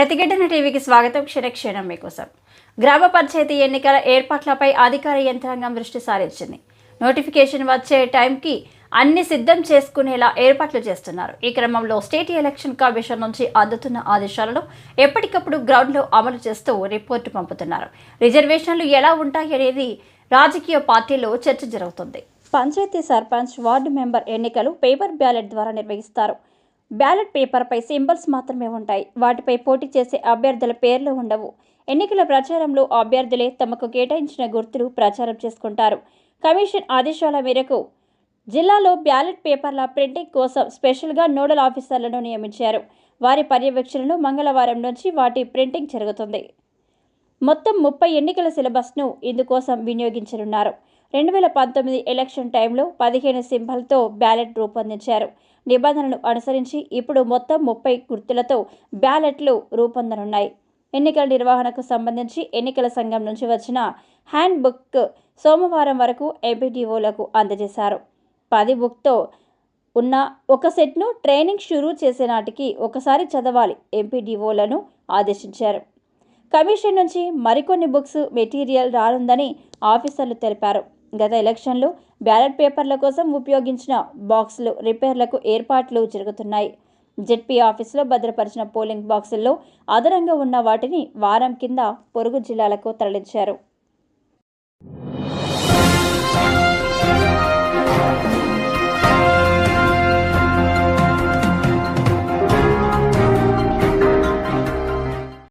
ప్రతిఘటన టీవీకి స్వాగతం. క్షణక్షణం మీకోసం. గ్రామ పంచాయతీ ఎన్నికల ఏర్పాట్లపై అధికార యంత్రాంగం దృష్టి సారించింది. నోటిఫికేషన్ వచ్చే టైంకి అన్ని సిద్ధం చేసుకునేలా ఏర్పాట్లు చేస్తున్నారు. ఈ క్రమంలో స్టేట్ ఎలక్షన్ కమిషన్ నుంచి అందుతున్న ఆదేశాలను ఎప్పటికప్పుడు గ్రౌండ్లో అమలు చేస్తూ రిపోర్టు పంపుతున్నారు. రిజర్వేషన్లు ఎలా ఉంటాయనేది రాజకీయ పార్టీల్లో చర్చ జరుగుతుంది. పంచాయతీ సర్పంచ్, వార్డు మెంబర్ ఎన్నికలు పేపర్ బ్యాలెట్ ద్వారా నిర్వహిస్తారు. బ్యాలెట్ పేపర్పై సింబల్స్ మాత్రమే ఉంటాయి. వాటిపై పోటీ చేసే అభ్యర్థుల పేర్లు ఉండవు. ఎన్నికల ప్రచారంలో అభ్యర్థులే తమకు కేటాయించిన గుర్తులు ప్రచారం చేసుకుంటారు. కమిషన్ ఆదేశాల మేరకు జిల్లాలో బ్యాలెట్ పేపర్ల ప్రింటింగ్ కోసం స్పెషల్గా నోడల్ ఆఫీసర్లను నియమించారు. వారి పర్యవేక్షణలో మంగళవారం నుంచి వాటి ప్రింటింగ్ జరుగుతుంది. మొత్తం 30 ఎన్నికల సిలబస్ను ఇందుకోసం వినియోగించనున్నారు. 2019 ఎలక్షన్ టైంలో 15 సింబల్తో బ్యాలెట్ రూపొందించారు. నిబంధనలను అనుసరించి ఇప్పుడు మొత్తం 30 గుర్తులతో బ్యాలెట్లు రూపొందనున్నాయి. ఎన్నికల నిర్వహణకు సంబంధించి ఎన్నికల సంఘం నుంచి వచ్చిన హ్యాండ్ బుక్ సోమవారం వరకు ఎంపీడీఓలకు అందజేశారు. 10 బుక్తో ఉన్న ఒక సెట్ను ట్రైనింగ్ షురూ చేసే నాటికి ఒకసారి చదవాలి ఎంపీడీఓలను ఆదేశించారు. కమిషన్ నుంచి మరికొన్ని బుక్స్ మెటీరియల్ రానుందని ఆఫీసర్లు తెలిపారు. గత ఎలక్షన్లో బ్యాలెట్ పేపర్ల కోసం ఉపయోగించిన బాక్సులు రిపేర్లకు ఏర్పాట్లు జరుగుతున్నాయి. జెడ్పీ ఆఫీసులో భద్రపరిచిన పోలింగ్ బాక్సుల్లో అదనంగా ఉన్న వాటిని వారం కింద పొరుగు జిల్లాలకు తరలించారు.